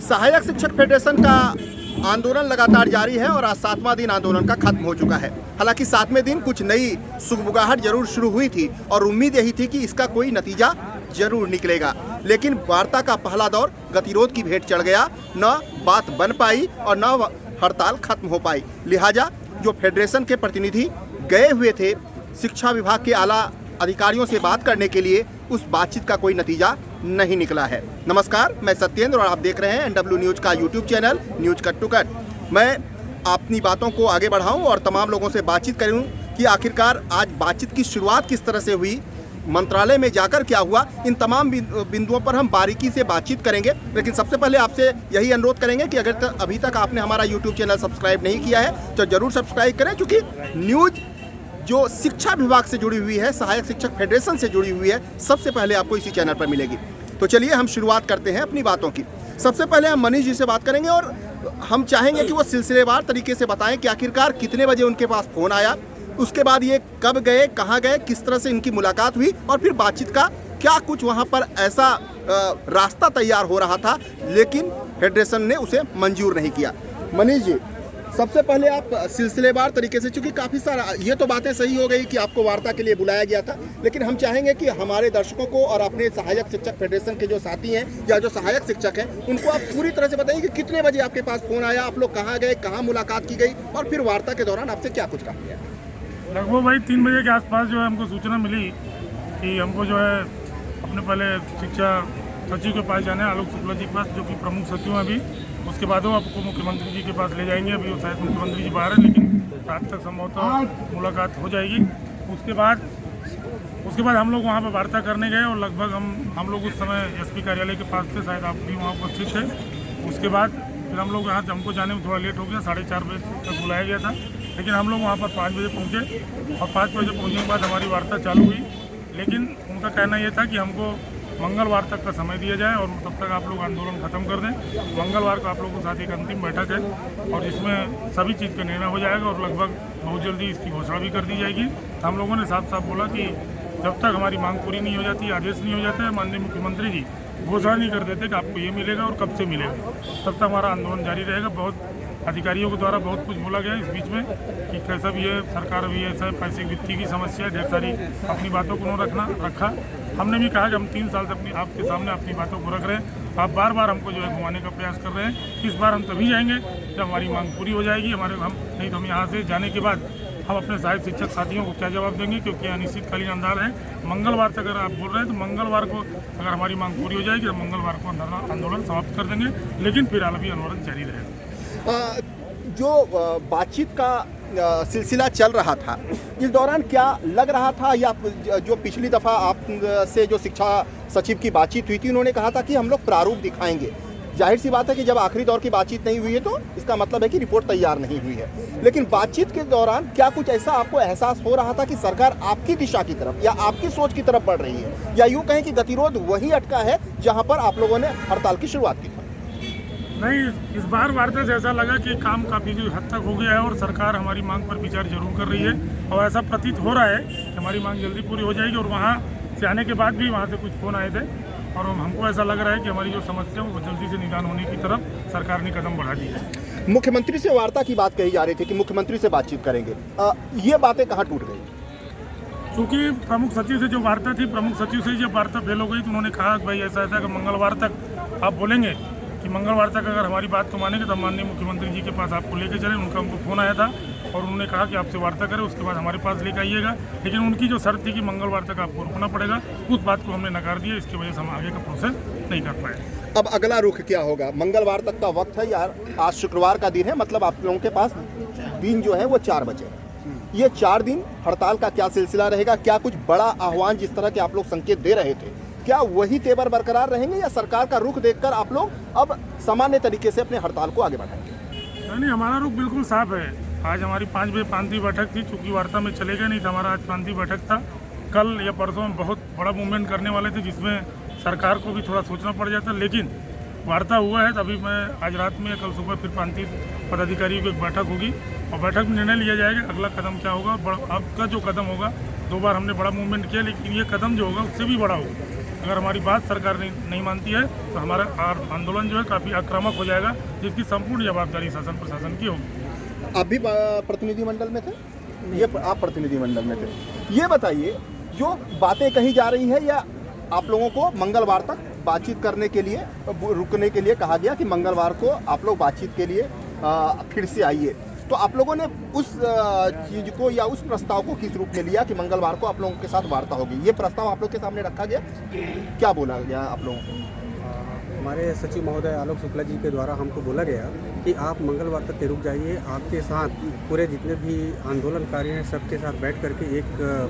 सहायक शिक्षक फेडरेशन का आंदोलन लगातार जारी है और आज 7वां दिन आंदोलन का खत्म हो चुका है। हालांकि 7वें दिन कुछ नई सुगबुगाहट जरूर शुरू हुई थी और उम्मीद यही थी कि इसका कोई नतीजा जरूर निकलेगा, लेकिन वार्ता का पहला दौर गतिरोध की भेंट चढ़ गया। न बात बन पाई और न हड़ताल खत्म हो पाई। लिहाजा जो फेडरेशन के प्रतिनिधि गए हुए थे शिक्षा विभाग के आला अधिकारियों से बात करने के लिए, उस बातचीत का कोई नतीजा नहीं निकला है। नमस्कार, मैं सत्येंद्र और आप देख रहे हैं एनडब्ल्यू न्यूज़ का YouTube channel news cut to cut. मैं अपनी बातों को आगे बढ़ाऊं और तमाम लोगों से बातचीत करूं कि आखिरकार आज बातचीत की शुरुआत किस तरह से हुई, मंत्रालय में जाकर क्या हुआ, इन तमाम बिंदुओं पर हम बारीकी से बातचीत करेंगे। लेकिन सबसे पहले आपसे यही अनुरोध करेंगे कि अगर अभी तक आपने हमारा यूट्यूब चैनल सब्सक्राइब नहीं किया है तो ज़रूर सब्सक्राइब करें, क्योंकि न्यूज़ जो शिक्षा विभाग से जुड़ी हुई है, सहायक शिक्षक फेडरेशन से जुड़ी हुई है, सबसे पहले आपको इसी चैनल पर मिलेगी। तो चलिए हम शुरुआत करते हैं अपनी बातों की। सबसे पहले हम मनीष जी से बात करेंगे और हम चाहेंगे कि वो सिलसिलेवार तरीके से बताएं कि आखिरकार कितने बजे उनके पास फ़ोन आया, उसके बाद ये कब गए, कहाँ गए, किस तरह से इनकी मुलाकात हुई और फिर बातचीत का क्या कुछ वहाँ पर ऐसा रास्ता तैयार हो रहा था लेकिन फेडरेशन ने उसे मंजूर नहीं किया। मनीष जी, सबसे पहले आप सिलसिलेवार तरीके से, चूंकि काफ़ी सारा ये तो बातें सही हो गई कि आपको वार्ता के लिए बुलाया गया था, लेकिन हम चाहेंगे कि हमारे दर्शकों को और अपने सहायक शिक्षक फेडरेशन के जो साथी हैं या जो सहायक शिक्षक हैं उनको आप पूरी तरह से बताइए कि कितने बजे आपके पास फ़ोन आया, आप लोग कहाँ गए, कहाँ मुलाकात की गई और फिर वार्ता के दौरान आपसे क्या कुछ कहा गया। लगभग भाई 3 बजे के आसपास जो है हमको सूचना मिली कि हमको जो है अपने पहले शिक्षा सचिव के पास जाना है, आलोक शुक्ला जी के पास, जो कि प्रमुख सचिव हैं अभी। उसके बाद वो आपको मुख्यमंत्री जी के पास ले जाएंगे। अभी वो शायद मुख्यमंत्री जी बाहर हैं, लेकिन रात तक संभवतः मुलाकात हो जाएगी। उसके बाद हम लोग वहाँ पर वार्ता करने गए और लगभग हम लोग उस समय एसपी कार्यालय के पास थे, शायद आप भी वहाँ उपस्थित थे। उसके बाद फिर हम लोग यहाँ हमको जाने में थोड़ा लेट हो गया, 4:30 बजे तक बुलाया गया था, लेकिन हम लोग वहाँ पर 5 बजे पहुँचे और 5 बजे पहुँचने के बाद हमारी वार्ता चालू हुई। लेकिन उनका कहना यह था कि हमको मंगलवार तक का समय दिया जाए और तब तक आप लोग आंदोलन खत्म कर दें। मंगलवार को आप लोगों के साथ एक अंतिम बैठक है और इसमें सभी चीज़ का निर्णय हो जाएगा और लगभग बहुत जल्दी इसकी घोषणा भी कर दी जाएगी। हम लोगों ने साफ साफ बोला कि जब तक हमारी मांग पूरी नहीं हो जाती, आदेश नहीं हो जाता है, माननीय मुख्यमंत्री जी घोषणा नहीं कर देते कि आपको ये मिलेगा और कब से मिलेगा, तब तक हमारा आंदोलन जारी रहेगा। बहुत अधिकारियों के द्वारा बहुत कुछ बोला गया इस बीच में कि कैसा भी है, सरकार भी ऐसा पैसे वित्तीय की समस्या, ढेर सारी अपनी बातों को रखा। हमने भी कहा कि हम 3 साल से आपके सामने अपनी बातों को रख रहे हैं, आप बार बार हमको जो है घुमाने का प्रयास कर रहे हैं। इस बार हम तभी जाएंगे जब हमारी मांग पूरी हो जाएगी। नहीं तो हम यहाँ से जाने के बाद हम अपने सहायक शिक्षक साथियों को क्या जवाब देंगे, क्योंकि अनिश्चितकालीन अंधार है। मंगलवार तक अगर आप बोल रहे हैं तो मंगलवार को अगर हमारी मांग पूरी हो जाएगी तो मंगलवार को आंदोलन समाप्त कर देंगे, लेकिन फिर अभी आंदोलन जारी रहेगा। जो बातचीत का सिलसिला चल रहा था, इस दौरान क्या लग रहा था, या जो पिछली दफ़ा आप से जो शिक्षा सचिव की बातचीत हुई थी उन्होंने कहा था कि हम लोग प्रारूप दिखाएंगे। जाहिर सी बात है कि जब आखिरी दौर की बातचीत नहीं हुई है तो इसका मतलब है कि रिपोर्ट तैयार नहीं हुई है। लेकिन बातचीत के दौरान क्या कुछ ऐसा आपको एहसास हो रहा था कि सरकार आपकी दिशा की तरफ या आपकी सोच की तरफ बढ़ रही है, या यूँ कहें कि गतिरोध वहीं अटका है जहाँ पर आप लोगों ने हड़ताल की शुरुआत की थी? नहीं, इस बार वार्ता से ऐसा लगा कि काम काफ़ी हद तक हो गया है और सरकार हमारी मांग पर विचार जरूर कर रही है और ऐसा प्रतीत हो रहा है कि हमारी मांग जल्दी पूरी हो जाएगी। और वहाँ से आने के बाद भी वहाँ से कुछ फ़ोन आए थे और हमको ऐसा लग रहा है कि हमारी जो समस्या है वो जल्दी से निदान होने की तरफ सरकार ने कदम बढ़ा दिया है। मुख्यमंत्री से वार्ता की बात कही जा रही थी कि मुख्यमंत्री से बातचीत करेंगे, ये बातें कहाँ टूट गई? क्योंकि प्रमुख सचिव से जो वार्ता थी, प्रमुख सचिव से जब वार्ता फेल हो गई तो उन्होंने कहा कि भाई ऐसा कि मंगलवार तक आप बोलेंगे कि मंगलवार तक अगर हमारी बात को मानेंगे तो माननीय मुख्यमंत्री जी के पास आपको लेके चले। उनका हमको फ़ोन आया था और उन्होंने कहा कि आपसे वार्ता करें, उसके बाद हमारे पास लेकर आइएगा। लेकिन उनकी जो शर्त थी कि मंगलवार तक आपको रुकना पड़ेगा, उस बात को हमने नकार दिया। इसकी वजह से हम आगे का प्रोसेस नहीं कर पाए। अब अगला रुख क्या होगा? मंगलवार तक का वक्त है यार, आज शुक्रवार का दिन है, मतलब आप लोगों के पास दिन जो है वो 4 बजे। ये 4 दिन हड़ताल का क्या सिलसिला रहेगा? क्या कुछ बड़ा आह्वान जिस तरह के आप लोग संकेत दे रहे थे, क्या वही तेवर बरकरार रहेंगे या सरकार का रुख देखकर आप लोग अब सामान्य तरीके से अपने हड़ताल को आगे बढ़ाएंगे? नहीं, हमारा रुख बिल्कुल साफ है। आज हमारी 5 बजे प्रांतीय बैठक थी, चूँकि वार्ता में चले गए नहीं था, हमारा आज प्रांतीय बैठक था। कल या परसों में बहुत बड़ा मूवमेंट करने वाले थे जिसमें सरकार को भी थोड़ा सोचना पड़ जाता, लेकिन वार्ता हुआ है। तभी मैं आज रात में या कल सुबह फिर प्रांतीय पदाधिकारियों की एक बैठक होगी और बैठक में निर्णय लिया जाएगा अगला कदम क्या होगा। अब का जो कदम होगा, 2 बार हमने बड़ा मूवमेंट किया, लेकिन ये कदम जो होगा उससे भी बड़ा होगा। अगर हमारी बात सरकार नहीं मानती है तो हमारा आंदोलन जो है काफ़ी आक्रामक हो जाएगा, जिसकी संपूर्ण जवाबदारी शासन प्रशासन की होगी। आप भी प्रतिनिधिमंडल में थे? ये आप प्रतिनिधिमंडल में थे। ये बताइए, जो बातें कही जा रही है या आप लोगों को मंगलवार तक बातचीत करने के लिए रुकने के लिए कहा गया कि मंगलवार को आप लोग बातचीत के लिए फिर से आइए, तो आप लोगों ने उस चीज़ को या उस प्रस्ताव को किस रूप में लिया कि मंगलवार को आप लोगों के साथ वार्ता होगी? ये प्रस्ताव आप लोग के सामने रखा गया, क्या बोला गया आप लोगों को? हमारे सचिव महोदय आलोक शुक्ला जी के द्वारा हमको बोला गया कि आप मंगलवार तक रुक जाइए, आपके साथ पूरे जितने भी आंदोलनकारी हैं सबके साथ बैठ करके एक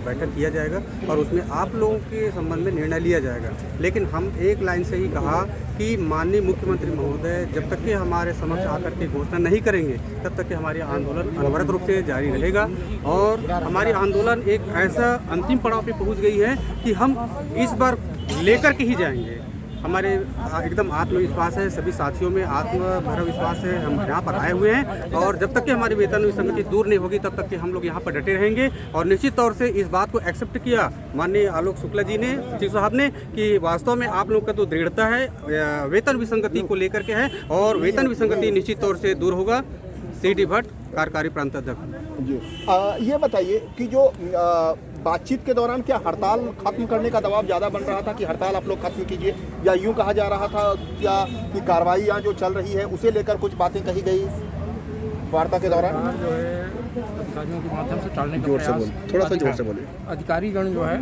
बैठक किया जाएगा और उसमें आप लोगों के संबंध में निर्णय लिया जाएगा। लेकिन हम एक लाइन से ही कहा कि माननीय मुख्यमंत्री महोदय जब तक कि हमारे समक्ष आकर के घोषणा नहीं करेंगे तब तक कि हमारी आंदोलन अनवरत रूप से जारी रहेगा और हमारी आंदोलन एक ऐसा अंतिम पड़ाव पे पहुंच गई है कि हम इस बार लेकर के ही जाएंगे। हमारे एकदम आत्मविश्वास है, सभी साथियों में आत्मभर विश्वास है, हम यहाँ पर आए हुए हैं और जब तक कि हमारी वेतन विसंगति दूर नहीं होगी तब तक कि हम लोग यहाँ पर डटे रहेंगे। और निश्चित तौर से इस बात को एक्सेप्ट किया माननीय आलोक शुक्ला जी ने, सचिव साहब ने, कि वास्तव में आप लोग का तो दृढ़ता है वेतन विसंगति को लेकर के है और वेतन विसंगति निश्चित तौर से दूर होगा। सी.डी. भट्ट, कार्यकारी प्रांत अध्यक्ष जी। ये बताइए कि जो बातचीत के दौरान क्या हड़ताल खत्म करने का दबाव ज़्यादा बन रहा था कि हड़ताल आप लोग खत्म कीजिए, या यूं कहा जा रहा था क्या कि कार्रवाई यहाँ जो चल रही है उसे लेकर कुछ बातें कही गई वार्ता के दौरान? जो है अधिकारियों के माध्यम से टालने का जोर से प्रयास, बोलिए, थोड़ा सा जोर से बोलिए। अधिकारीगण जो है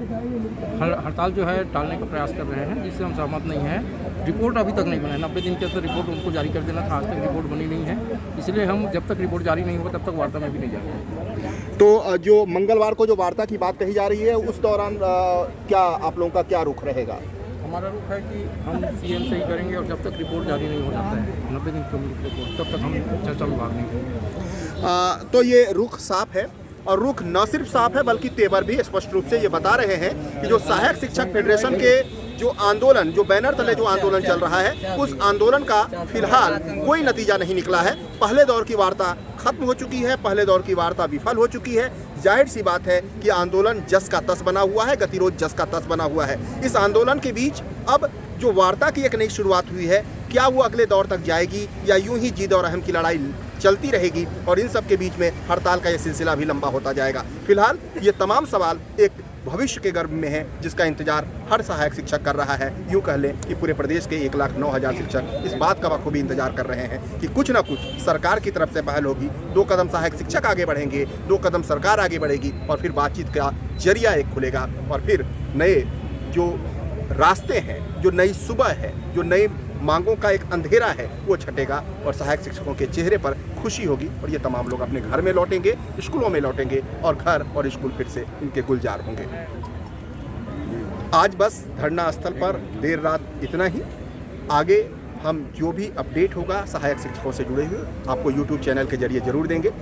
हड़ताल जो है टालने का प्रयास कर रहे हैं, जिससे हम सहमत नहीं हैं। रिपोर्ट अभी तक नहीं बना है, 90 दिन के अंदर रिपोर्ट उनको जारी कर देना था, आज तक रिपोर्ट बनी नहीं है, इसलिए हम जब तक रिपोर्ट जारी नहीं होगा तब तक वार्ता में भी नहीं जाएंगे। तो जो मंगलवार को जो वार्ता की बात कही जा रही है उस दौरान क्या आप लोगों का क्या रुख रहेगा? हमारा रुख है कि हम सीएम से ही करेंगे और जब तक रिपोर्ट जारी नहीं हो जाता है 90 दिन की रिपोर्ट, तब तक हम चर्चा में भाग नहीं लेंगे। तो ये रुख साफ है और रुख न सिर्फ साफ है बल्कि तेवर भी स्पष्ट रूप से ये बता रहे हैं कि जो सहायक शिक्षक फेडरेशन के जो आंदोलन, जो बैनर तले जो आंदोलन चल रहा है, उस आंदोलन का फिलहाल कोई नतीजा नहीं निकला है। पहले दौर की वार्ता खत्म हो चुकी है, पहले दौर की वार्ता विफल हो चुकी है। जाहिर सी बात है कि आंदोलन जस का तस बना हुआ है, गतिरोध जस का तस बना हुआ है। इस आंदोलन के बीच अब जो वार्ता की एक नई शुरुआत हुई है, क्या वो अगले दौर तक जाएगी या यूं ही जीत और रहम की लड़ाई चलती रहेगी और इन सब के बीच में हड़ताल का ये सिलसिला भी लंबा होता जाएगा? फिलहाल ये तमाम सवाल एक भविष्य के गर्भ में है जिसका इंतजार हर सहायक शिक्षक कर रहा है। यूँ कह लें कि पूरे प्रदेश के 1,09,000 शिक्षक इस बात का बखूबी इंतजार कर रहे हैं कि कुछ ना कुछ सरकार की तरफ से पहल होगी। 2 कदम सहायक शिक्षक आगे बढ़ेंगे, 2 कदम सरकार आगे बढ़ेगी और फिर बातचीत का जरिया एक खुलेगा और फिर नए जो रास्ते हैं, जो नई सुबह है, जो नई मांगों का एक अंधेरा है, वो छटेगा और सहायक शिक्षकों के चेहरे पर खुशी होगी और ये तमाम लोग अपने घर में लौटेंगे, स्कूलों में लौटेंगे और घर और स्कूल फिर से इनके गुलजार होंगे। आज बस धरना स्थल पर देर रात इतना ही। आगे हम जो भी अपडेट होगा सहायक शिक्षकों से जुड़े हुए आपको YouTube चैनल के जरिए ज़रूर देंगे।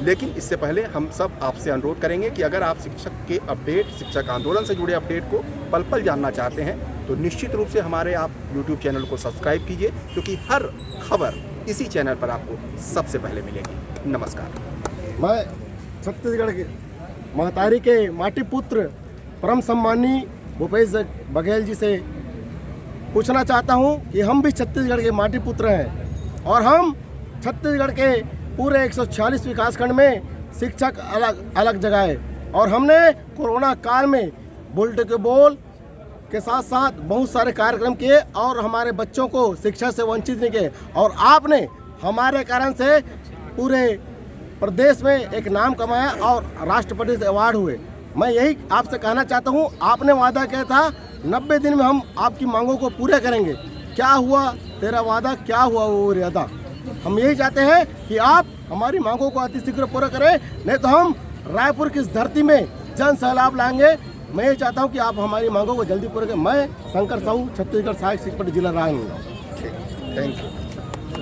लेकिन इससे पहले हम सब आपसे अनुरोध करेंगे कि अगर आप शिक्षक के अपडेट, शिक्षक आंदोलन से जुड़े अपडेट को पल पल जानना चाहते हैं तो निश्चित रूप से हमारे आप YouTube चैनल को सब्सक्राइब कीजिए, क्योंकि हर खबर इसी चैनल पर आपको सबसे पहले मिलेगी। नमस्कार। मैं छत्तीसगढ़ के महतारी के माटी पुत्र परम सम्मानी भूपेश बघेल जी से पूछना चाहता हूं कि हम भी छत्तीसगढ़ के माटी पुत्र हैं और हम छत्तीसगढ़ के पूरे 146 विकासखंड में शिक्षक अलग अलग जगह और हमने कोरोना काल में बुलेट के बोल के साथ साथ बहुत सारे कार्यक्रम किए और हमारे बच्चों को शिक्षा से वंचित नहीं किए और आपने हमारे कारण से पूरे प्रदेश में एक नाम कमाया और राष्ट्रपति से अवार्ड हुए। मैं यही आपसे कहना चाहता हूँ, आपने वादा किया था 90 दिन में हम आपकी मांगों को पूरे करेंगे। क्या हुआ तेरा वादा, क्या हुआ वो इरादा? हम यही चाहते हैं कि आप हमारी मांगों को अतिशीघ्र पूरा करें, नहीं तो हम रायपुर की इस धरती में जन सैलाब लाएंगे। मैं ये चाहता हूँ कि आप हमारी मांगों को जल्दी पूरे करें। मैं शंकर साहू, छत्तीसगढ़ सहायक शिक्षक जिला राजनांदगांव। Thank you.